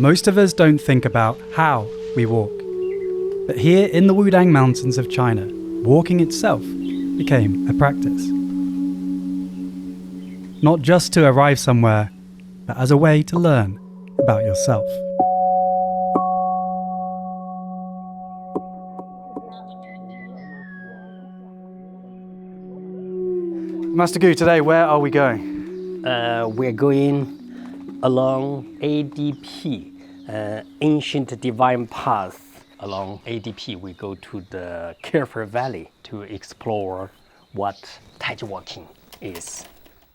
Most of us don't think about how we walk. But here in the Wudang Mountains of China, walking itself became a practice. Not just to arrive somewhere, but as a way to learn about yourself. Master Gu, today where are we going? We're going along ADP, ancient divine path. Along ADP, we go to the Carefree Valley to explore what Tai Chi Walking is.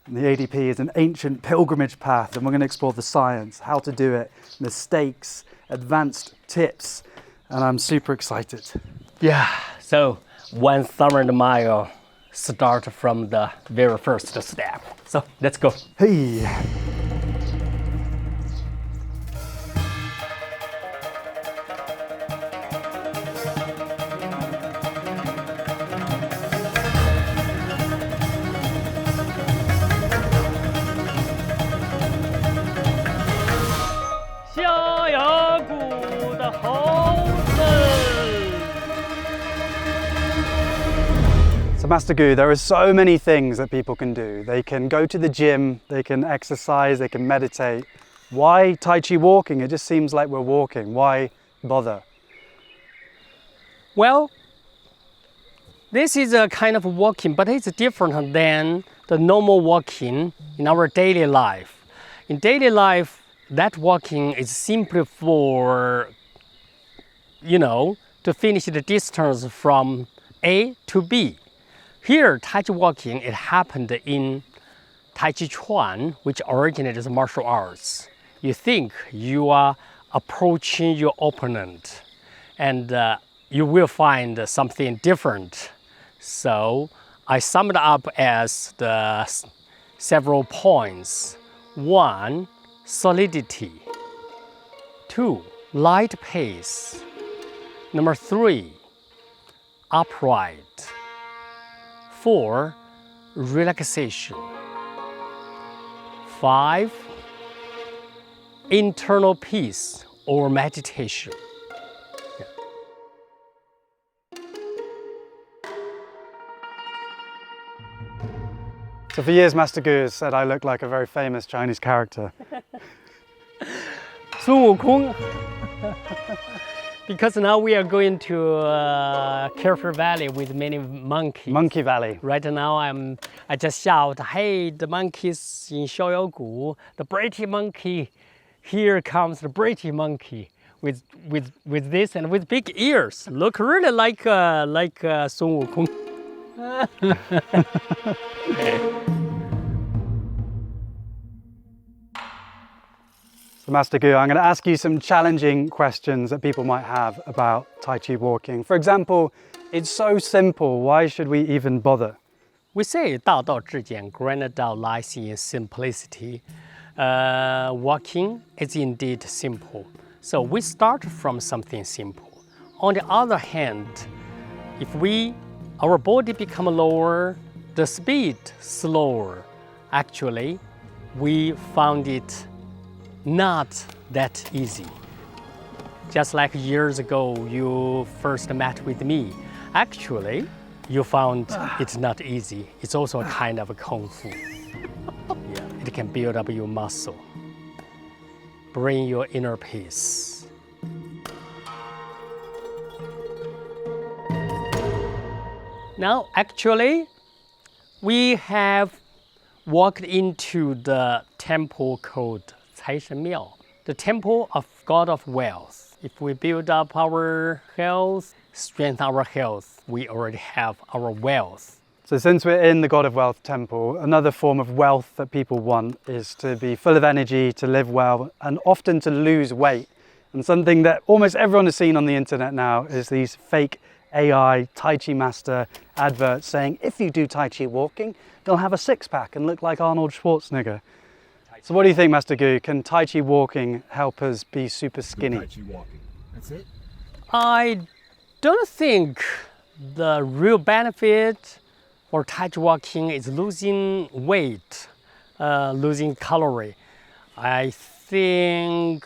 The ADP is an ancient pilgrimage path, and we're going to explore the science, how to do it, mistakes, advanced tips, and I'm super excited. Yeah, so 1,000 mile start from the very first step. So let's go. Hey! So Master Gu, there are so many things that people can do. They can go to the gym, they can exercise, they can meditate. Why Tai Chi walking? It just seems like we're walking. Why bother? Well, this is a kind of walking, but it's different than the normal walking in our daily life. In daily life, that walking is simply for, to finish the distance from A to B. Here, Tai Chi Walking, it happened in Tai Chi Chuan, which originated as martial arts. You think you are approaching your opponent and you will find something different. So I summed it up as the several points. 1, solidity. 2, light pace. Number 3, upright. 4, relaxation. 5, internal peace or meditation. So for years, Master Gu has said I look like a very famous Chinese character. Sun Wukong. Because now we are going to Carefree Valley with many monkeys. Monkey Valley. Right now I just shout, hey, the monkeys in Xiaoyaogu, the British monkey, here comes the British monkey with this and with big ears. Look really like Sun Wukong. So Master Gu, I'm going to ask you some challenging questions that people might have about Tai Chi walking. For example, it's so simple, why should we even bother? We say 道道至简, grand Dao lies in simplicity. Walking is indeed simple. So we start from something simple. On the other hand, if our body become lower, the speed slower, actually, we found it not that easy. Just like years ago, you first met with me. Actually, you found it's not easy. It's also a kind of a kung fu. Yeah, it can build up your muscle, bring your inner peace. Now, actually, we have walked into the temple called the temple of God of wealth. If we build up our health, strengthen our health, we already have our wealth. So since we're in the God of Wealth temple, another form of wealth that people want is to be full of energy, to live well, and often to lose weight. And something that almost everyone has seen on the internet now is these fake AI Tai Chi master adverts saying, if you do Tai Chi walking, you'll have a six-pack and look like Arnold Schwarzenegger. So what do you think, Master Gu? Can Tai Chi walking help us be super skinny? Tai Chi walking, that's it? I don't think the real benefit for Tai Chi walking is losing weight, losing calorie. I think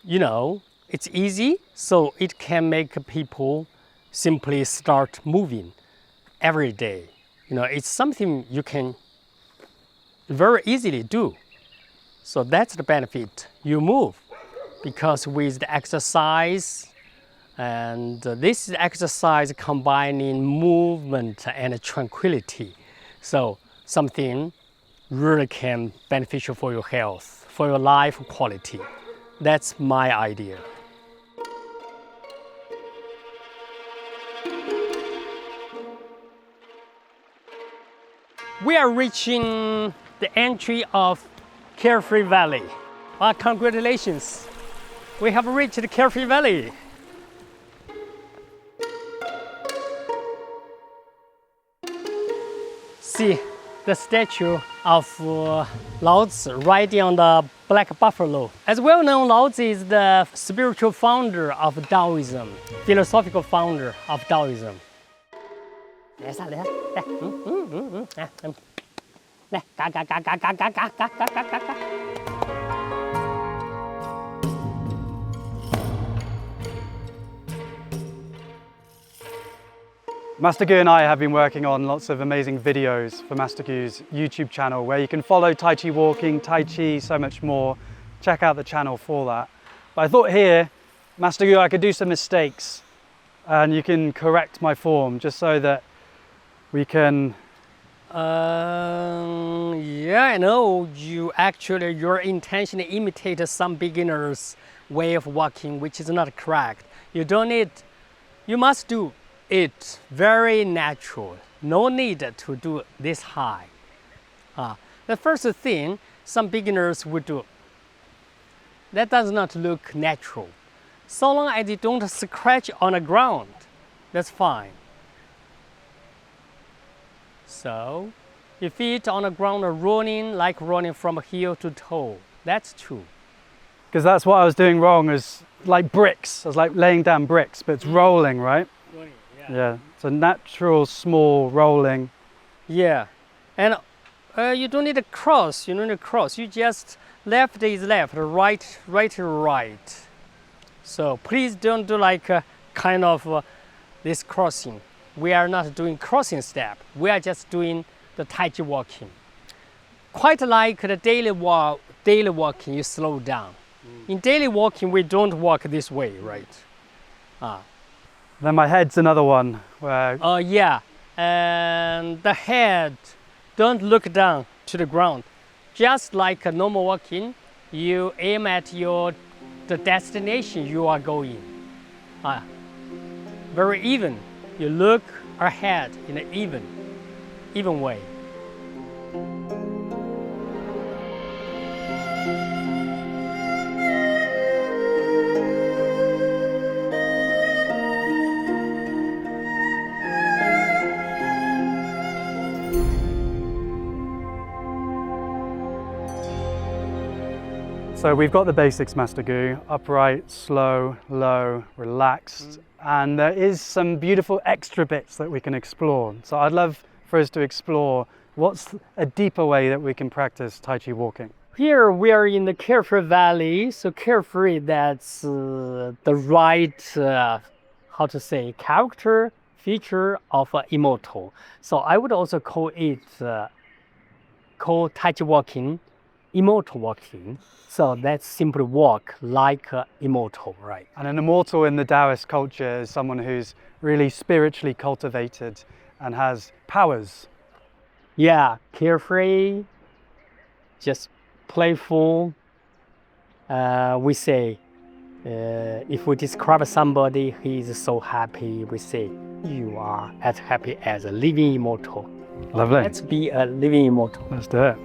it's easy, so it can make people simply start moving every day. It's something you can very easily do. So that's the benefit. You move because with the exercise, and this exercise combining movement and tranquility. So something really can beneficial for your health, for your life quality. That's my idea. We are reaching the entry of Carefree Valley. Congratulations! We have reached the Carefree Valley. See the statue of Lao Tzu riding on the black buffalo. As well known, Lao Tzu is the spiritual founder of Taoism, philosophical founder of Taoism. 来，上来，来，来，嘎嘎嘎嘎嘎嘎嘎嘎嘎嘎嘎嘎。Master Gu and I have been working on lots of amazing videos for Master Gu's YouTube channel where you can follow Tai Chi Walking, Tai Chi, so much more. Check out the channel for that. But I thought here, Master Gu, I could do some mistakes and you can correct my form just so that we can... Yeah, I know your intention to imitate some beginners' way of walking, which is not correct. You must do it very natural. No need to do this high. The first thing some beginners would do, that does not look natural. So long as you don't scratch on the ground, that's fine. So, your feet on the ground are running from heel to toe. That's true. Because that's what I was doing wrong, is like bricks. I was like laying down bricks, but it's rolling, right? Running, Yeah, it's a natural, small rolling. Yeah, and you don't need to cross. You just left is left, right is right. So please don't do like kind of this crossing. We are not doing crossing step. We are just doing the Tai Chi walking. Quite like the daily walking, you slow down. In daily walking, we don't walk this way, right? Then my head's another one where... Yeah, and the head, don't look down to the ground. Just like a normal walking, you aim at the destination you are going. Very even. You look ahead in an even way. So we've got the basics, Master Gu: upright, slow, low, relaxed, and there is some beautiful extra bits that we can explore. So I'd love for us to explore what's a deeper way that we can practice Tai Chi walking. Here we are in the Carefree Valley. So Carefree, that's the right, character feature of Immortal. So I would also call Tai Chi Walking Immortal walking. So that's simply walk like Immortal, right? And an immortal in the Taoist culture is someone who's really spiritually cultivated and has powers. Yeah, carefree, just playful. We say, if we describe somebody who is so happy, we say, you are as happy as a living immortal. Lovely. Let's be a living immortal. Let's do it.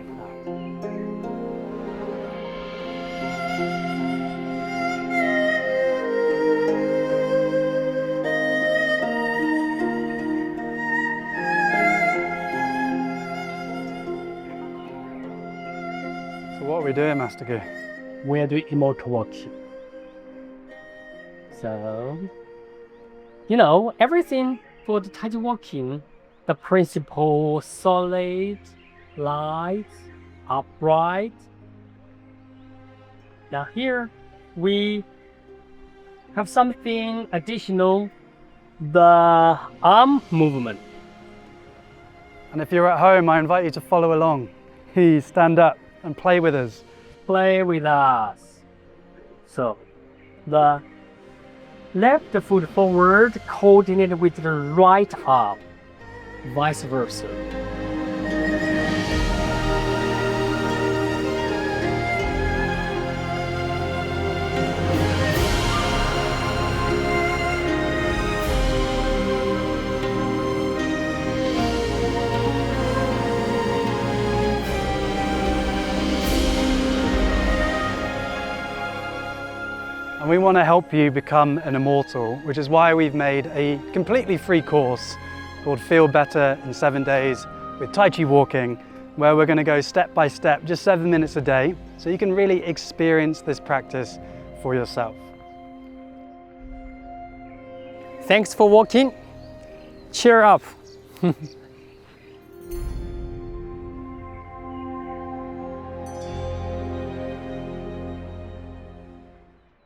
What are we doing, Master Gu? We are doing Immortal walking. So, everything for the Tai Chi walking, the principle solid, light, upright. Now here, we have something additional, the arm movement. And if you're at home, I invite you to follow along. Please stand up and play with us. Play with us. So, the left foot forward coordinated with the right arm, vice versa. And we want to help you become an immortal, which is why we've made a completely free course called Feel Better in 7 Days with Tai Chi Walking, where we're going to go step by step, just 7 minutes a day, so you can really experience this practice for yourself. Thanks for walking. Cheer up.